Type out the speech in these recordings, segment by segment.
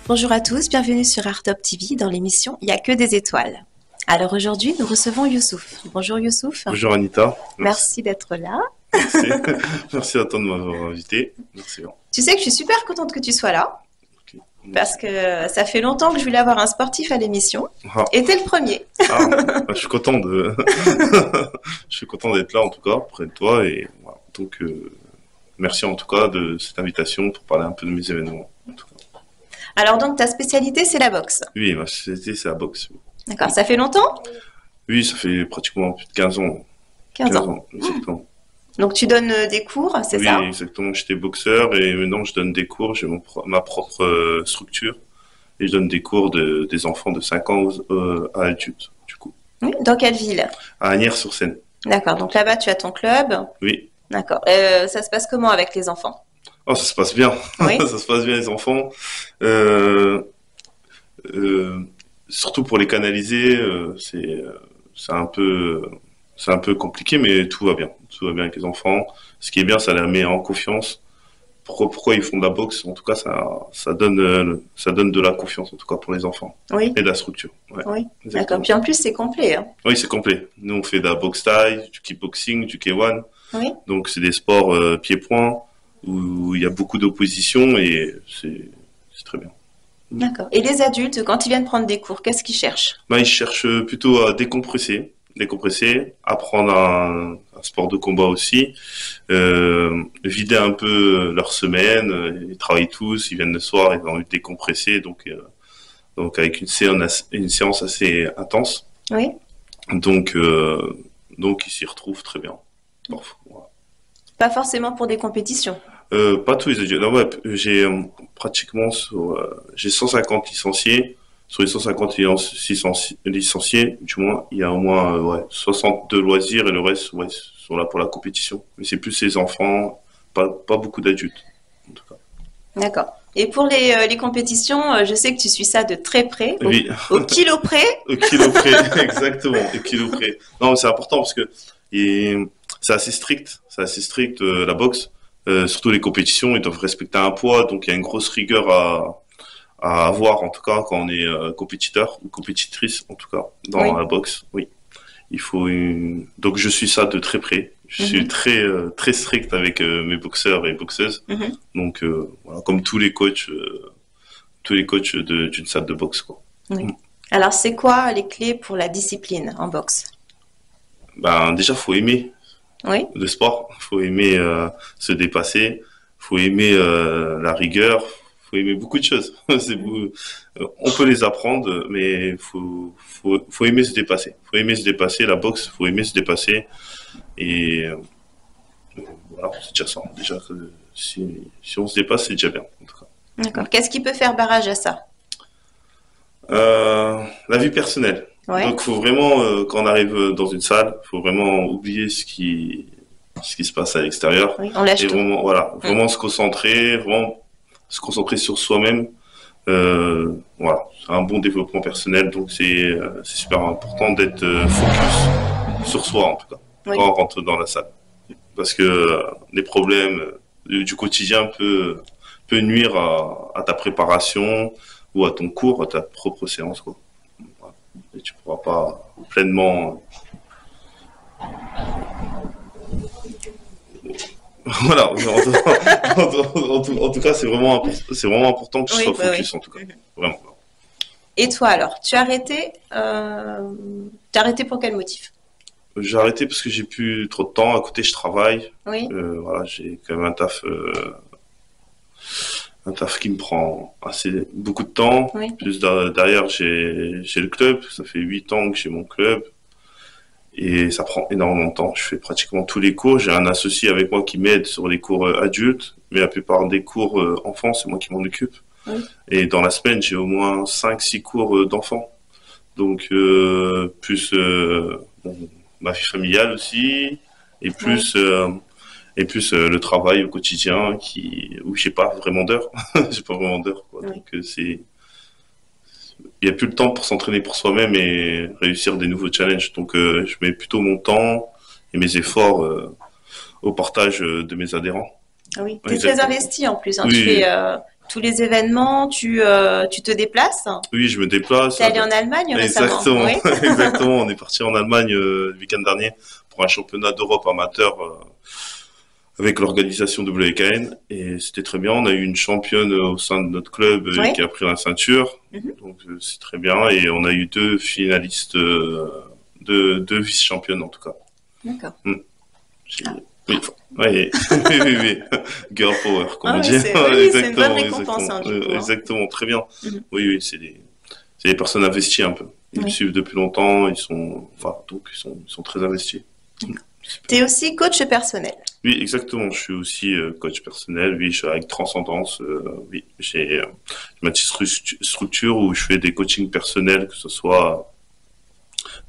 Bonjour à tous, bienvenue sur Artop TV dans l'émission Il n'y a que des étoiles. Alors aujourd'hui, nous recevons Youssouf. Bonjour Youssouf. Bonjour Anita. Merci d'être là. Merci. Merci à toi de m'avoir invité. Merci. Tu sais que je suis super contente que tu sois là. Ok. Parce que ça fait longtemps que je voulais avoir un sportif à l'émission. Ah, Et t'es le premier. je suis content de, je suis content d'être là en tout cas près de toi et voilà. Donc merci en tout cas de cette invitation pour parler un peu de mes événements. En tout cas. Alors donc ta spécialité c'est la boxe. Oui, ma spécialité c'est la boxe. D'accord, ça fait longtemps? Oui, ça fait pratiquement plus de 15 ans. 15 ans. Exactement. Donc tu donnes des cours, c'est Oui, ça? exactement. J'étais boxeur et maintenant je donne des cours. J'ai ma propre structure et je donne des cours des enfants de 5 ans à adultes, du coup. Oui, dans quelle ville? À Agnières-sur-Seine. D'accord, donc là-bas tu as ton club. Oui. D'accord. Ça se passe comment avec les enfants? Oh, ça se passe bien. Oui. Ça se passe bien les enfants. Surtout pour les canaliser, c'est un peu compliqué, mais tout va bien. Tout va bien avec les enfants. Ce qui est bien, ça les met en confiance. Pourquoi ils font de la boxe? En tout cas, ça donne de la confiance, en tout cas pour les enfants. Oui. Et de la structure. Ouais, Oui. D'accord. exactement. Puis en plus c'est complet, hein. Oui, c'est complet. Nous, on fait de la boxe taille, du kickboxing, du K1. Oui. Donc, c'est des sports pieds-poings où il y a beaucoup d'opposition et c'est très bien. D'accord. Et les adultes, quand ils viennent prendre des cours, qu'est-ce qu'ils cherchent? Ben, ils cherchent plutôt à décompresser, apprendre un sport de combat aussi, vider un peu leur semaine. Ils travaillent tous, ils viennent le soir, ils ont envie de décompresser, donc avec une séance assez intense. Oui. Donc ils s'y retrouvent très bien. Parfois, voilà. Pas forcément pour des compétitions. Pas tous les adultes. Non, ouais, j'ai pratiquement j'ai 150 licenciés. Sur les 150 licenciés, du moins, il y a au moins 62 loisirs et le reste sont là pour la compétition. Mais c'est plus les enfants, pas beaucoup d'adultes, en tout cas. D'accord. Et pour les compétitions, je sais que tu suis ça de très près, Oui, au kilo près. au kilo près, exactement, au kilo près. Non, mais c'est important parce que c'est assez strict la boxe. Surtout les compétitions, ils doivent respecter un poids, donc il y a une grosse rigueur à avoir, en tout cas, quand on est compétiteur ou compétitrice, en tout cas, dans Oui. la boxe. Oui. Donc je suis ça de très près. Je suis très strict avec mes boxeurs et boxeuses. Mhm. Donc voilà, comme tous les coachs d'une salle de boxe, quoi. Oui. Alors, c'est quoi les clés pour la discipline en boxe? Ben déjà, faut aimer Oui. le sport, faut aimer se dépasser, faut aimer la rigueur, faut aimer beaucoup de choses. On peut les apprendre, mais faut aimer se dépasser. Faut aimer se dépasser, la boxe, faut aimer se dépasser. Et voilà, c'est déjà ça. Déjà que si on se dépasse, c'est déjà bien, en tout cas. D'accord. Qu'est-ce qui peut faire barrage à ça? La vie personnelle. Ouais. Donc, faut vraiment, quand on arrive dans une salle, faut vraiment oublier ce qui se passe à l'extérieur. Oui, on lâche Et tout. vraiment, voilà, vraiment vraiment se concentrer sur soi-même. Voilà, c'est un bon développement personnel, donc c'est super important d'être focus sur soi, en tout cas, Oui. quand on rentre dans la salle. Parce que les problèmes du quotidien peut nuire à ta préparation ou à ton cours, à ta propre séance, quoi. Voilà. Et tu pourras pas pleinement. Voilà. En tout cas, c'est vraiment important que tu Oui, sois oui, focus, oui. en tout cas. Vraiment. Et toi alors, tu as arrêté, pour quel motif? J'ai arrêté parce que j'ai plus trop de temps. À côté, je travaille. Oui. Voilà, j'ai quand même un taf qui me prend beaucoup de temps. Oui. Plus derrière, j'ai le club. Ça fait 8 ans que j'ai mon club. Et ça prend énormément de temps. Je fais pratiquement tous les cours. J'ai un associé avec moi qui m'aide sur les cours adultes. Mais la plupart des cours enfants, c'est moi qui m'en occupe. Oui. Et dans la semaine, j'ai au moins 5-6 cours d'enfants. Donc, plus bon, ma vie familiale aussi. Et plus, le travail au quotidien où j'ai pas vraiment d'heures. J'ai pas vraiment d'heures, quoi. Oui. Donc, il y a plus le temps pour s'entraîner pour soi-même et réussir des nouveaux challenges. Donc, je mets plutôt mon temps et mes efforts au partage de mes adhérents. Ah oui. Ouais, Tu es très exactement. investi en plus, hein. Oui. tous les événements, tu te déplaces? Oui, je me déplace. T'es allé en Allemagne récemment? Exactement, Oui. exactement. On est parti en Allemagne le week-end dernier pour un championnat d'Europe amateur avec l'organisation WKN et c'était très bien. On a eu une championne au sein de notre club Oui. qui a pris la ceinture, Mhm. donc c'est très bien. Et on a eu deux finalistes, deux vice-championnes en tout cas. D'accord. J'ai- Oui, enfin, ouais, oui, oui, oui. Girl power, comme Ah on oui, dit. oui, c'est une bonne Exactement, récompense, exactement, hein, du coup, hein. exactement, très bien. Mhm. Oui, oui, c'est des personnes investies un peu. Ils me Oui. suivent depuis longtemps, enfin, donc ils sont très investis. T'es aussi coach personnel. Oui, exactement. Je suis aussi coach personnel. Oui, je suis avec Transcendance. Oui, j'ai ma petite structure où je fais des coachings personnels, que ce soit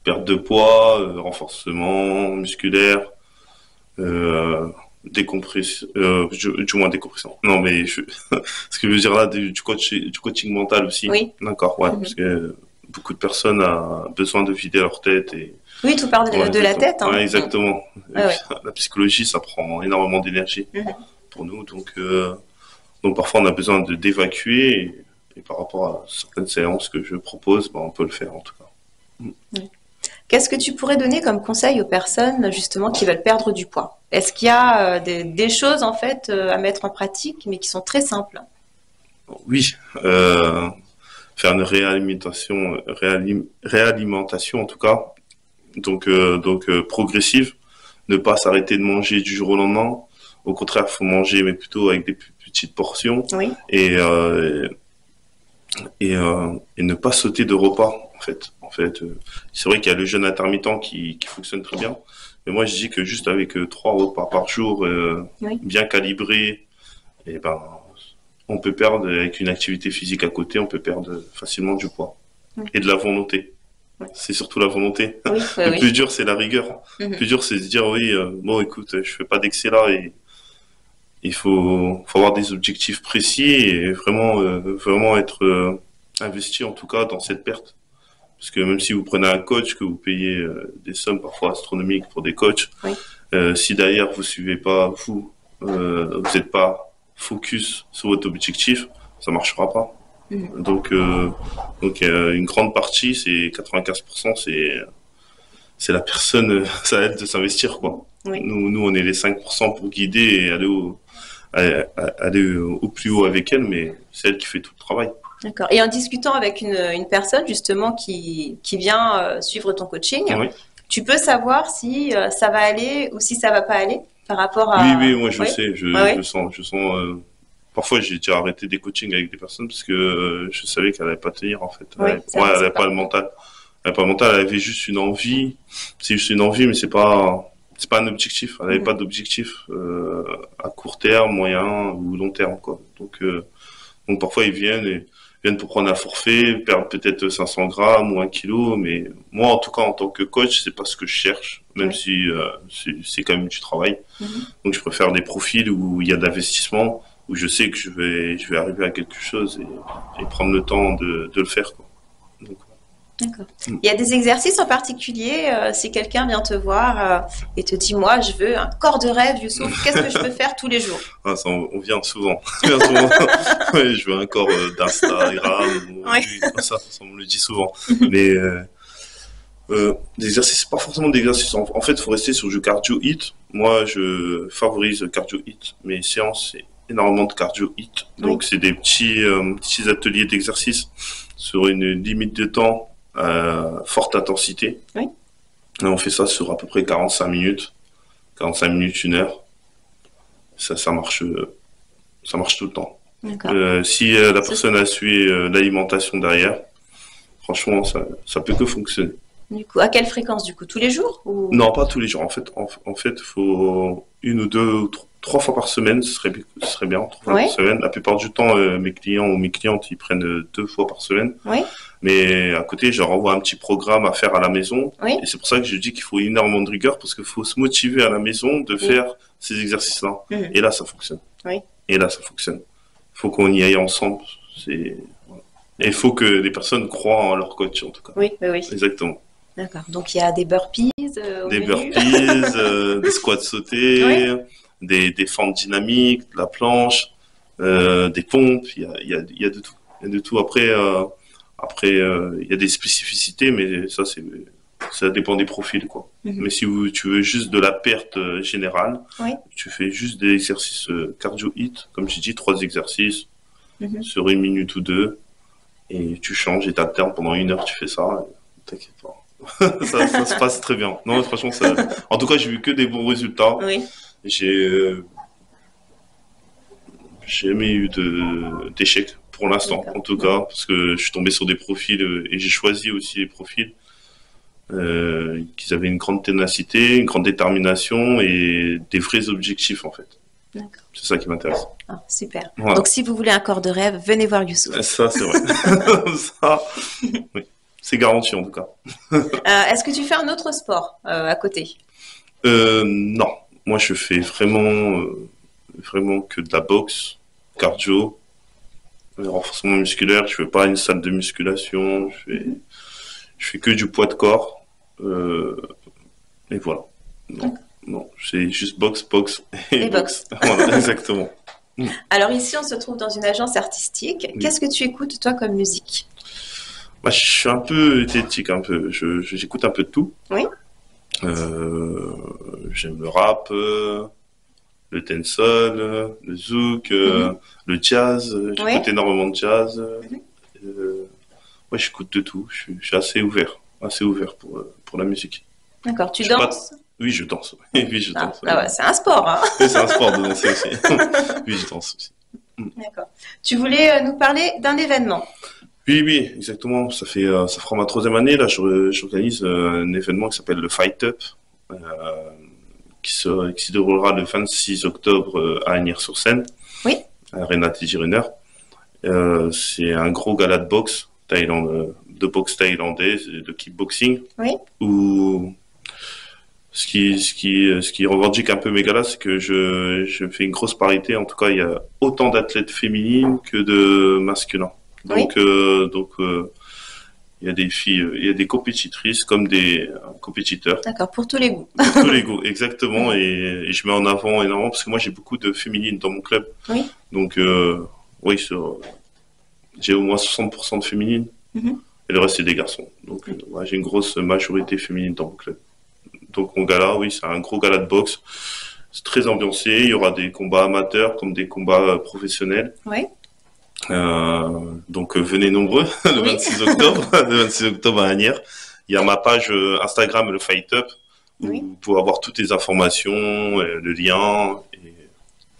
perte de poids, renforcement musculaire, euh, décompression, du moins décompression. Non, mais ce que je veux dire là, du coaching mental aussi. Oui. D'accord, ouais, Mhm. parce que beaucoup de personnes ont besoin de vider leur tête et Oui, tout part ouais, de la exactement. tête, hein. Ouais, exactement. Et Ouais, puis, ouais. la psychologie, ça prend énormément d'énergie Mhm. pour nous, donc parfois on a besoin d'évacuer et par rapport à certaines séances que je propose, ben, on peut le faire en tout cas. Oui. Qu'est-ce que tu pourrais donner comme conseil aux personnes justement qui veulent perdre du poids? Est-ce qu'il y a des choses en fait à mettre en pratique, mais qui sont très simples? Oui, faire une réalimentation en tout cas, donc progressive, ne pas s'arrêter de manger du jour au lendemain. Au contraire, faut manger mais plutôt avec des plus petites portions Oui. et et ne pas sauter de repas en fait. C'est vrai qu'il y a le jeûne intermittent qui fonctionne très bien, mais moi je dis que juste avec 3 repas par jour Oui. bien calibrés, et ben on peut perdre avec une activité physique à côté, on peut perdre facilement du poids Oui. et de la volonté. Oui. C'est surtout la volonté. Oui, oui, Le oui. plus dur c'est la rigueur. Le Mhm. plus dur c'est de se dire oui bon écoute je fais pas d'excès là et il faut avoir des objectifs précis et vraiment être investi en tout cas dans cette perte. Parce que même si vous prenez un coach, que vous payez des sommes parfois astronomiques pour des coachs, Oui. si derrière vous suivez pas vous n'êtes pas focus sur votre objectif, ça marchera pas. Mhm. Donc une grande partie, c'est 95%, c'est la personne, ça aide de s'investir quoi. Oui. Nous on est les 5% pour guider et aller au plus haut avec elle, mais c'est elle qui fait tout le travail. D'accord. Et en discutant avec une personne justement qui vient suivre ton coaching, Oui. tu peux savoir si ça va aller ou si ça va pas aller par rapport Oui, à... oui, moi je Oui. sais, Oui, oui. je sens. Parfois, j'ai déjà arrêté des coachings avec des personnes parce que je savais qu'elle allait pas tenir en fait. Oui, ça Ouais, elle avance avait pas pas. le mental. Elle avait pas le mental. Elle avait juste une envie. C'est juste une envie, mais c'est pas un objectif. Elle avait Mhm. pas d'objectif à court terme, moyen ou long terme quoi. Donc parfois ils viennent pour prendre un forfait, perdre peut-être 500 grammes ou 1 kilo, mais moi en tout cas en tant que coach, c'est pas ce que je cherche, même Oui. si c'est quand même du travail. Mhm. Donc je préfère des profils où il y a de l'investissement, où je sais que je vais arriver à quelque chose et prendre le temps de le faire, quoi. Donc, D'accord. Il y a des exercices en particulier, si quelqu'un vient te voir et te dit, moi, je veux un corps de rêve, Youssouf, qu'est-ce que je peux faire tous les jours? ah, ça, on vient souvent. On vient souvent. Ouais, je veux un corps d'Instagram. Oui. Oui, ça on me le dit souvent. Mais des exercices, pas forcément d'exercices. En fait, il faut rester sur du cardio hit. Moi, je favorise cardio hit. Mes séances, c'est énormément de cardio hit. Donc, Oui. c'est des petits ateliers d'exercice sur une limite de temps, forte intensité. Oui. Et on fait ça sur à peu près 45 minutes, 1 heure. Ça marche tout le temps. D'accord. Si la personne a suivi l'alimentation derrière, franchement, ça peut que fonctionner. Du coup, à quelle fréquence, du coup? Tous les jours ou... Non, pas tous les jours. En fait, faut 1 ou 2 ou 3 fois par semaine, ce serait bien, 3 fois Oui. par semaine. La plupart du temps, mes clients ou mes clientes, ils prennent 2 fois par semaine. Oui. Mais à côté, je leur envoie un petit programme à faire à la maison. Oui. Et c'est pour ça que je dis qu'il faut énormément de rigueur parce qu'il faut se motiver à la maison de faire ces exercices-là. Mhm. Et là, ça fonctionne. Oui. Et là, ça fonctionne. Il faut qu'on y aille ensemble. Voilà. Et il faut que les personnes croient en leur coach, en tout cas. Oui, oui, oui. Exactement. D'accord. Donc, il y a des burpees au Des menu. burpees, des squats sautés, Oui. des fentes dynamiques, de la planche. des pompes, il y a de tout. Il y a de tout. Après, il y a des spécificités, mais ça dépend des profils, quoi. Mais si tu veux juste de la perte générale, Oui. tu fais juste des exercices cardio hit, comme j'ai dit, 3 exercices sur 1 minute ou 2, et tu changes et t'alternes pendant 1 heure, tu fais ça, et t'inquiète pas. Ça se passe très bien. Non, franchement, en tout cas, j'ai vu que des bons résultats. Oui. J'ai jamais eu d'échec pour l'instant, en tout cas, parce que je suis tombé sur des profils et j'ai choisi aussi les profils qui avaient une grande ténacité, une grande détermination et des vrais objectifs en fait. C'est ça qui m'intéresse. Ah, super. Voilà. Donc si vous voulez un corps de rêve, venez voir Youssouf. Ça, c'est vrai. Ça, oui. C'est garanti en tout cas. Est-ce que tu fais un autre sport à côté? Non. Moi, je fais vraiment que de la boxe, cardio, renforcement musculaire. Je fais pas une salle de musculation. Je fais que du poids de corps. Et voilà. Non, c'est juste boxe et boxe. Voilà, exactement. Alors ici, on se trouve dans une agence artistique. Oui. Qu'est-ce que tu écoutes, toi, comme musique? Bah, je suis un peu éthique, un peu. J'écoute un peu de tout. Oui. J'aime le rap, le dancehall, le zouk, le jazz. J'écoute énormément de jazz. Ouais, j'écoute de tout. Je suis assez ouvert pour la musique. D'accord. Tu danses? Oui, je danse. Oui, je danse. Ah ouais, c'est un sport, hein? Oui, c'est un sport de danser aussi. Oui, je danse aussi. D'accord. Tu voulais nous parler d'un événement? Oui, exactement. Ça fera ma 3e année. Là, j'organise un événement qui s'appelle le Fight Up, qui se déroulera le 26 octobre à Agnières-sur-Seine, oui, à l'Arena Tejiriner. C'est un gros gala de boxe thaïlandaise, de kickboxing, oui, où ce qui revendique un peu mes galas, c'est que je fais une grosse parité. En tout cas, il y a autant d'athlètes féminines que de masculins. Donc, il y a des filles, il y a des compétitrices comme des compétiteurs. D'accord, pour tous les goûts. Pour tous les goûts, exactement. Et je mets en avant énormément parce que moi, j'ai beaucoup de féminines dans mon club. Oui. Donc, oui, j'ai au moins 60% de féminines. Et le reste, c'est des garçons. Donc, j'ai une grosse majorité féminine dans mon club. Donc, mon gala, oui, c'est un gros gala de boxe. C'est très ambiancé. Il y aura des combats amateurs comme des combats professionnels. Oui. Donc venez nombreux le 26 octobre, le 26 octobre à Agnières. Il y a ma page Instagram, le Fight Up, où vous pouvez avoir toutes les informations, le lien, et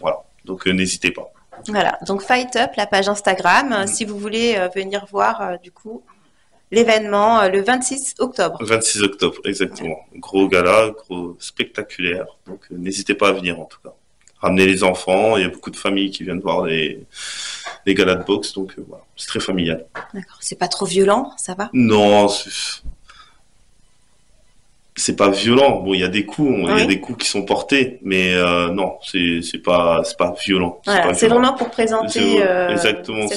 voilà. Donc n'hésitez pas. Voilà, donc Fight Up, la page Instagram, si vous voulez venir voir du coup l'événement le 26 octobre. 26 octobre, exactement. Gros gala, gros spectaculaire. Donc n'hésitez pas à venir en tout cas. Ramener les enfants, il y a beaucoup de familles qui viennent voir les galas de boxe, donc voilà, c'est très familial. D'accord, c'est pas trop violent, ça va? Non, c'est pas violent. Bon, il y a des coups, il y a des coups qui sont portés, mais non, c'est pas violent. Voilà, c'est vraiment pour présenter. Exactement,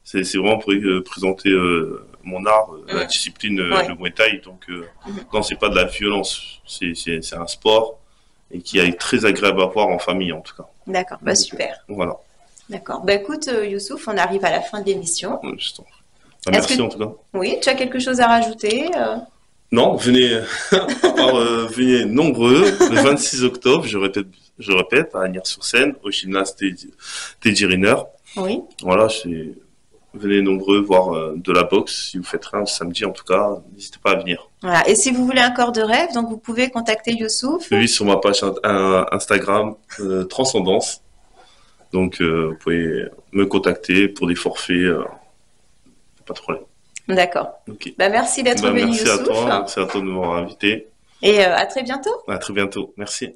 c'est vraiment pour présenter mon art, la discipline, le Muay Thai. Donc non, c'est pas de la violence, c'est un sport et qui est très agréable à voir en famille en tout cas. D'accord, bah super. Voilà. D'accord. Bah écoute, Youssouf, on arrive à la fin de l'émission. Merci en tout cas. Oui, tu as quelque chose à rajouter? Non, venez, venez nombreux le 26 octobre, je répète, à Agnières-sur-Seine, au gymnase Tejiriner. Oui. Voilà, venez nombreux voir de la boxe. Si vous faites rien samedi, en tout cas, n'hésitez pas à venir. Voilà. Et si vous voulez un corps de rêve, donc vous pouvez contacter Youssouf. Oui, sur ma page Instagram, Transcendance. Donc, vous pouvez me contacter pour des forfaits, pas de problème. D'accord. Okay. Bah, merci d'être venu, merci Youssouf. Merci à toi de m'avoir invité. Et à très bientôt. À très bientôt. Merci.